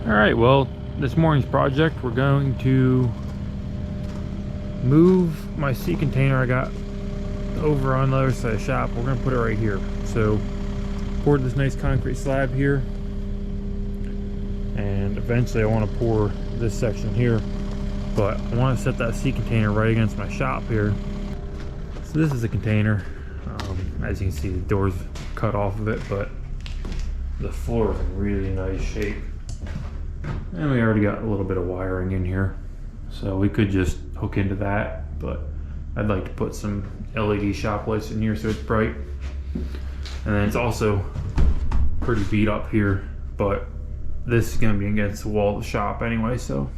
Alright, well, this morning's project, we're going to move my sea container I got over on the other side of the shop. We're going to put it right here. So, poured this nice concrete slab here, and eventually I want to pour this section here, but I want to set that sea container right against my shop here. So this is a container. As you can see, the door's cut off of it, but the floor is in really nice shape. And we already got a little bit of wiring in here, so we could just hook into that, but I'd like to put some LED shop lights in here so it's bright. And then it's also pretty beat up here, but this is going to be against the wall of the shop anyway, so.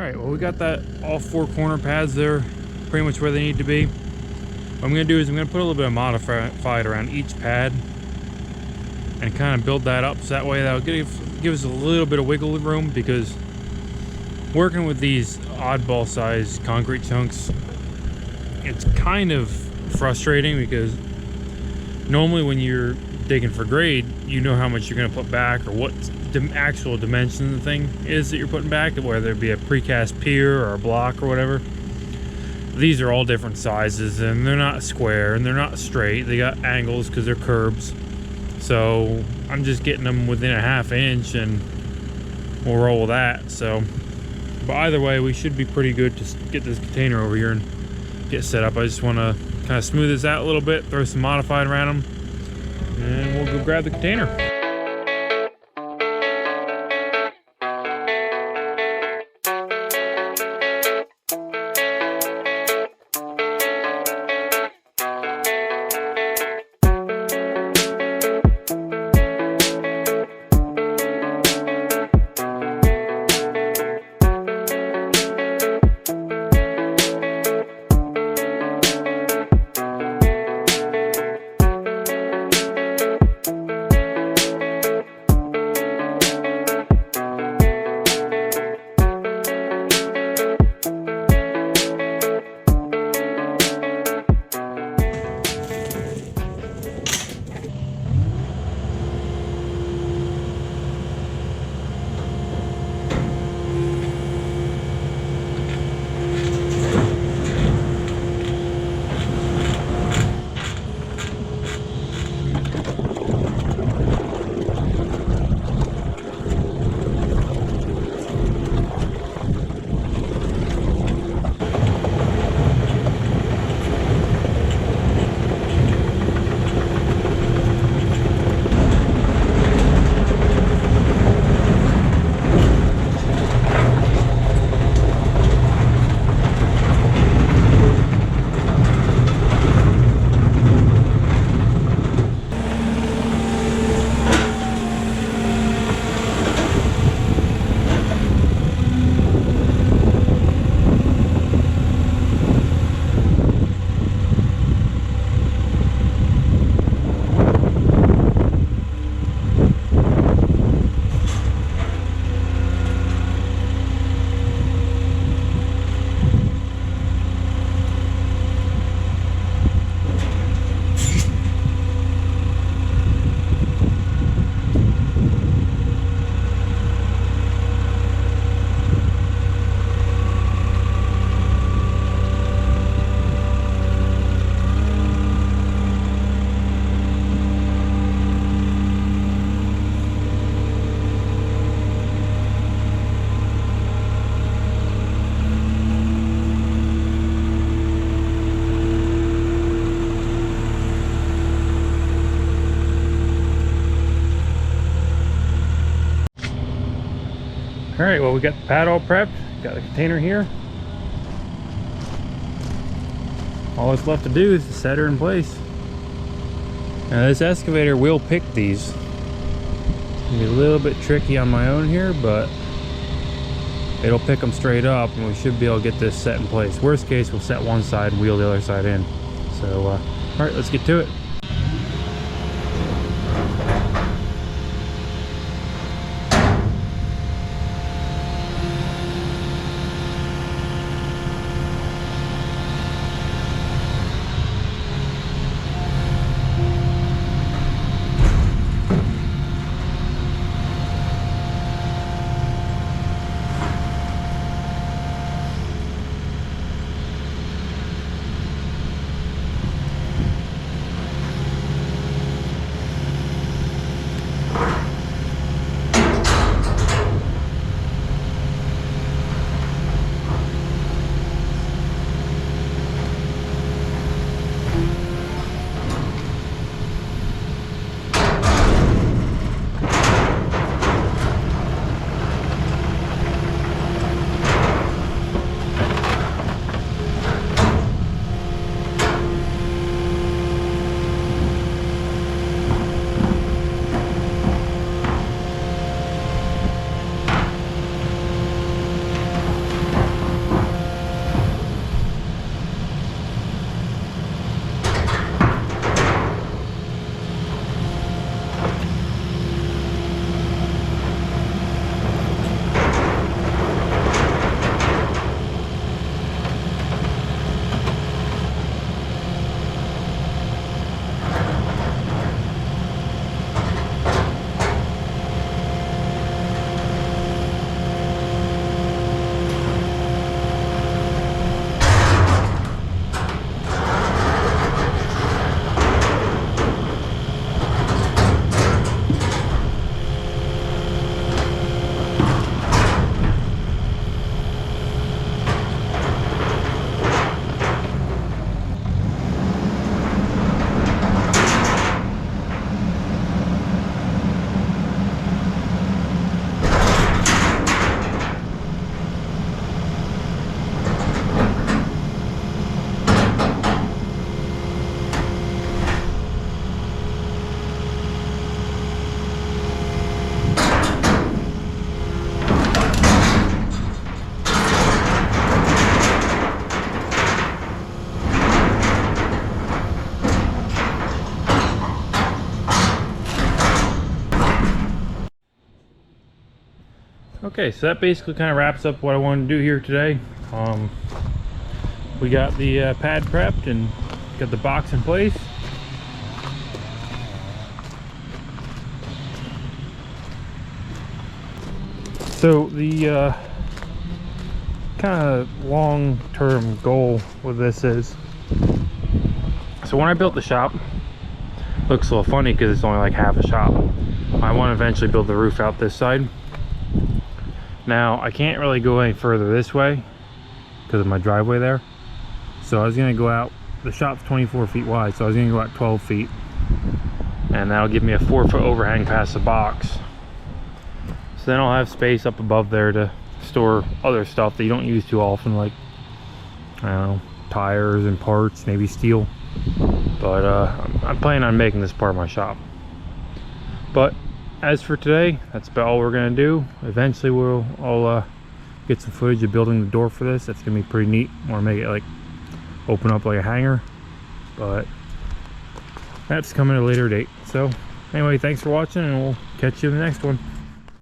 All right, well, we got that all 4 corner pads there pretty much where they need to be. What I'm gonna do is I'm gonna put a little bit of modified around each pad and kind of build that up, so that way that'll give us a little bit of wiggle room, because working with these oddball sized concrete chunks, it's kind of frustrating, because normally when you're digging for grade, you know how much you're going to put back, or what the actual dimension of the thing is that you're putting back, whether it be a precast pier or a block or whatever. These are all different sizes, and they're not square and they're not straight. They got angles because they're curbs. So I'm just getting them within a ½ inch and we'll roll with that. So, but either way, we should be pretty good to get this container over here and get set up. I just want to kind of smooth this out a little bit, throw some modified around them, and we'll go grab the container. All right, well, we got the pad all prepped, got the container here. All that's left to do is to set her in place. Now this excavator will pick these. It'll be a little bit tricky on my own here, but it'll pick them straight up and we should be able to get this set in place. Worst case, we'll set one side and wheel the other side in. So, all right, let's get to it. Okay, so that basically kind of wraps up what I wanted to do here today. We got the pad prepped and got the box in place. So the kind of long-term goal with this is, so when I built the shop, looks a little funny because it's only like half a shop. I want to eventually build the roof out this side. Now I can't really go any further this way because of my driveway there, so I was going to go out, the shop's 24 feet wide, so I was going to go out 12 feet, and that'll give me a 4-foot overhang past the box. So then I'll have space up above there to store other stuff that you don't use too often, like, I don't know, tires and parts, maybe steel. But I'm planning on making this part of my shop. But as for today, that's about all we're gonna do. Eventually I'll get some footage of building the door for this. That's gonna be pretty neat. I want to make it like open up like a hanger, but that's coming at a later date. So anyway, thanks for watching, and we'll catch you in the next one.